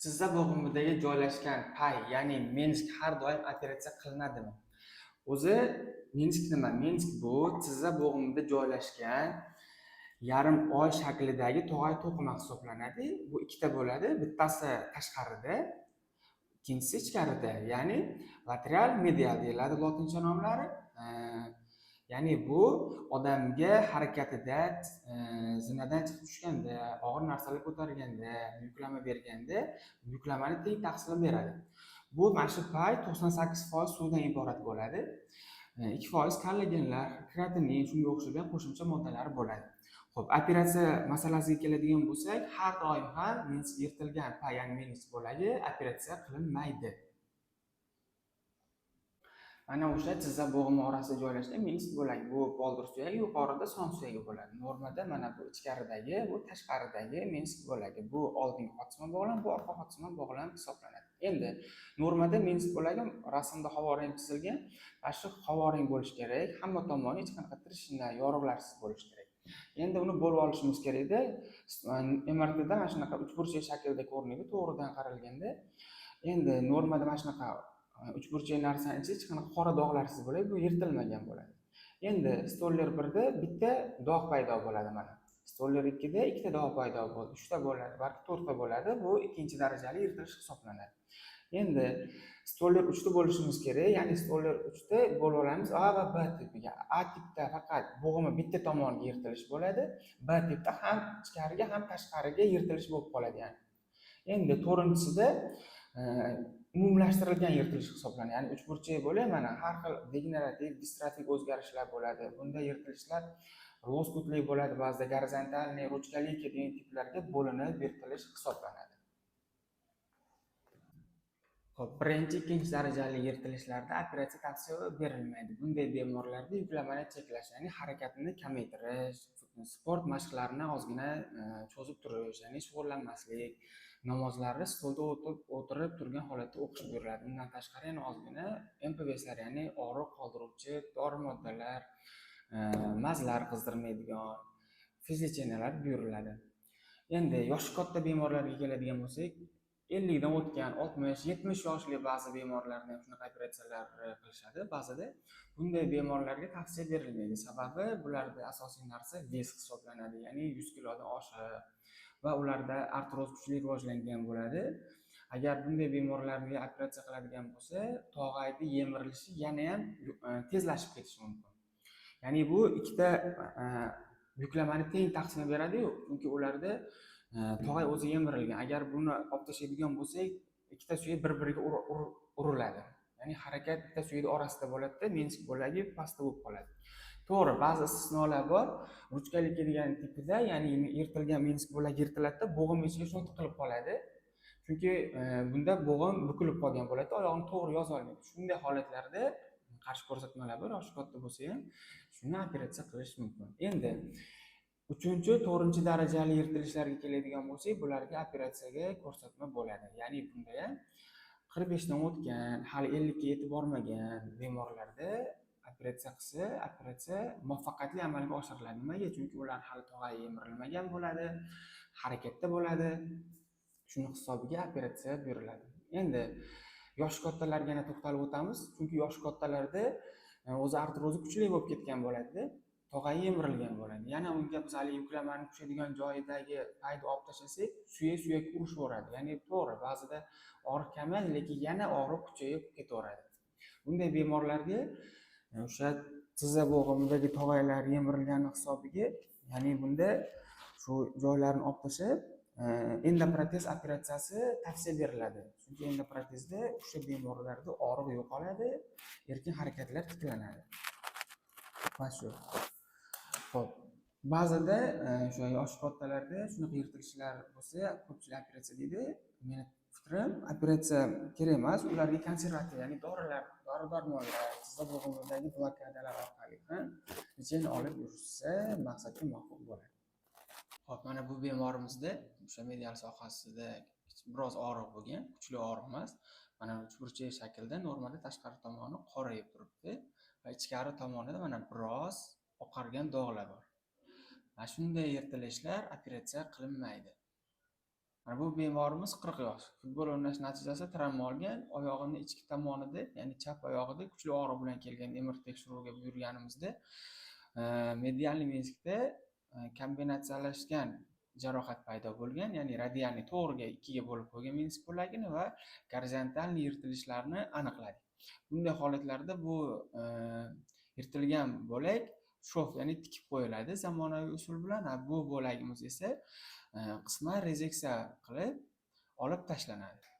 Tizza bo'g'imidagi joylashgan pay, ya'ni Minsk har doim operatsiya qilinadimi? O'zi Minsk nima? Minsk bu tizza bo'g'imida joylashgan yarim oy shaklidagi tog'ay to'qima hisoblanadi. Bu ikkita bo'ladi. Bittasi tashqarida, ikkinchisi ichkarida, ya'ni lateral medial deyiladi lotincha nomlari. Ya'ni bu odamga harakatida zinadan chiqib tushganda, og'ir narsalar ko'targanda, yuklama berganda yuklamani teng taqsimlab beradi. Bu mana shu pay 98% suvdan iborat bo'ladi. 2% kollagenlar, kreatinin, shunga o'xshagan qo'shimcha moddalar bo'ladi. Xo'p, operatsiya masalasiga keladigan bo'lsak, har doim ham yirtilgan pay, ya'ni Minsk bo'lagi operatsiya qilinmaydi. Mana o'sha tizza bo'g'imi orasida joylashgan Minsk bo'lagi, bu boldir suyagi, yuqorida son suyagi bo'ladi. Normada mana bu ichkaridagi, bu tashqaridagi Minsk bo'lagi. Bu oldingi xotima bog'lam, bu orqa xotima bog'lam hisoblanadi. Endi normada Minsk bo'lagi rasmda havorang chizilgan, mana shu havorang bo'lishi kerak, hamma tomoni hech qanaqa trishina, yorug'larsiz bo'lishi kerak. Endi uni bo'lib olishimiz kerakda, MRTda mana shunaqa uchburchak shaklda ko'rinadi, to'g'ridan qaralganda. Endi normada mana shunaqa uchburchak narsani ichi hech qanaqa qora dog'larsiz bo'ladi, bu yirtilmagan bo'ladi. Endi stoller 1 da bitta dog' paydo bo'ladi mana. Stoller 2 da ikkita dog' paydo bo'ldi, 3 ta bo'ladi, balki 4 ta bo'ladi. Bu ikkinchi darajali yirtilish hisoblanadi. Endi stoller 3 ta bo'lishimiz kerak, ya'ni stoller 3 ta bo'lib olamiz A va B tipiga. A tipda faqat bo'g'imi bitta tomoniga yirtilish bo'ladi, B tipda ham ichkariga ham tashqariga yirtilish bo'lib qoladi yani. Endi to'rtinchisida umumlashtirilgan yirtilish hisoblanadi. Ya'ni uchburchak bo'lib, mana har xil degenerativ, distrofik o'zgarishlar bo'ladi. Bunda yirtilishlar loskutli bo'ladi, ba'zida gorizontalniy, ruchkali degan tiplarga bo'linib yirtilish hisoblanadi. Xo'p, birinchi, ikkinchi darajali yirtilishlarda operatsiya tavsiya berilmaydi. Bunday bemorlarda yuklamani cheklash, ya'ni harakatini kamaytirish, sport mashqlarini ozgina cho'zib turish, ya'ni shug'ullanmaslik, namozlarni stolda o'tirib turgan holatda o'qish buyuriladi. Undan tashqari yana ozgina MPVslar, ya'ni og'riq qoldiruvchi dori moddalar, mazlar qizdirmaydigan fizlecheniyalar buyuriladi. Endi yoshi katta bemorlarga keladigan bo'lsak, 50 dan o'tgan, 60, 70 yoshli ba'zi bemorlarda ham shunaqa operatsiyalar qilishadi. Ba'zida bunday bemorlarga tavsiya berilmaydi. Sababi bularda asosiy narsa vес hisoblanadi, ya'ni 100 kilodan oshiq va ularda artroz kuchli rivojlangan bo'ladi. Agar bunday bemorlarga operatsiya qiladigan bo'lsa, tog'ayni yemirilishi yana ham tezlashib ketishi mumkin. Ya'ni bu ikkita yuklamani teng taqsimlab beradi-yu, chunki ularda tog'ay o'zi yemirilgan. Agar buni olib tashlaydigan bo'lsak, ikkita suyak bir-biriga uriladi. Ya'ni harakat bitta suyakning orasida bo'ladi-da, Minsk bo'lagi pastda bo'lib qoladi. To'g'ri, ba'zi istisnolar bor. Ruchkalikka degan tipida, ya'ni yirtilgan Minsk bo'lagi yirtiladi-da, bo'g'im ichiga shuni tiqilib qoladi. Chunki bunda bo'g'im bukilib qolgan bo'ladi, oyog'ini to'g'ri yoza olmaydi. Shunday holatlarda qarshi ko'rsatmalar bor, yoshi katta bo'lsa ham shuni operatsiya qilish mumkin. Endi 3-4 darajali yirtilishlarga keladigan bo'lsak, bularga operatsiyaga ko'rsatma bo'ladi. Ya'ni bunda ham 45 dan o'tgan, hali 50 ga yetib bormagan bemorlarda operatsiya qilsa, operatsiya muvaffaqiyatli amalga oshiriladi. Nimaga? Chunki ular hali tog'ay yemirilmagan bo'ladi, harakatda bo'ladi. Shuni hisobiga operatsiya buyuriladi. Endi yosh kattalarga yana to'xtalib o'tamiz, chunki yosh kattalarda o'zi artrozi kuchli bo'lib ketgan bo'ladi-da, tog'ay yemirilgan bo'ladi. Yana unga biz hali yuklamani tushadigan joyidagi payni olib tashlasak, suyak urishaveradi. Ya'ni to'g'ri, ba'zida og'riq kamayadi, lekin yana og'riq kuchayib ketaveradi. Bunday bemorlarga o'sha tizza bo'g'imidagi tog'aylar yemirilgani hisobiga, ya'ni bunda shu joylarni olib tashlab endoprotez operatsiyasi tavsiya beriladi. Chunki endoprotezda o'sha bemorlarda og'riq yo'qoladi, erkin harakatlar tiklanadi. Mana shu. Xo'p, ba'zida o'sha yosh kattalarda shunaqa yirtilishlar bo'lsa, ko'pchilik operatsiya deydi. Meni fikrim, operatsiya kerak emas, ularga konservativ, ya'ni dorilar, dori-darmonlar, tizza bo'g'imidagi blokadalar orqali ham lecheniya olib yurishsa maqsadga muvofiq bo'ladi. Xo'p, mana bu bemorimizda o'sha medial sohasida biroz og'riq bo'lgan, kuchli og'riq emas. Mana uchburchak shaklda, normada tashqari tomoni qorayib turibdi va ichkari tomonida mana biroz oqargan dog'lar bor. Mana shunday yirtilishlar operatsiya qilinmaydi. Mana bu bemorimiz 40 yosh. Futbol o'ynash natijasida travma olgan, oyog'ini ichki tomonida, ya'ni chap oyog'ida kuchli og'riq bilan kelgan. MR tekshiruvga buyurganimizda medialniy menzikda kombinatsiyalashgan jarohat paydo bo'lgan, ya'ni radialniy to'g'riga ikkiga bo'lib qo'ygan menzik bo'lagini va gorizontalniy yirtilishlarni aniqladik. Bunday holatlarda bu yirtilgan bo'lak shof, ya'ni tikib qo'yiladi zamonaviy usul bilan. Bu bo'lagimiz esa qisman rezeksiya qilib olib tashlanadi.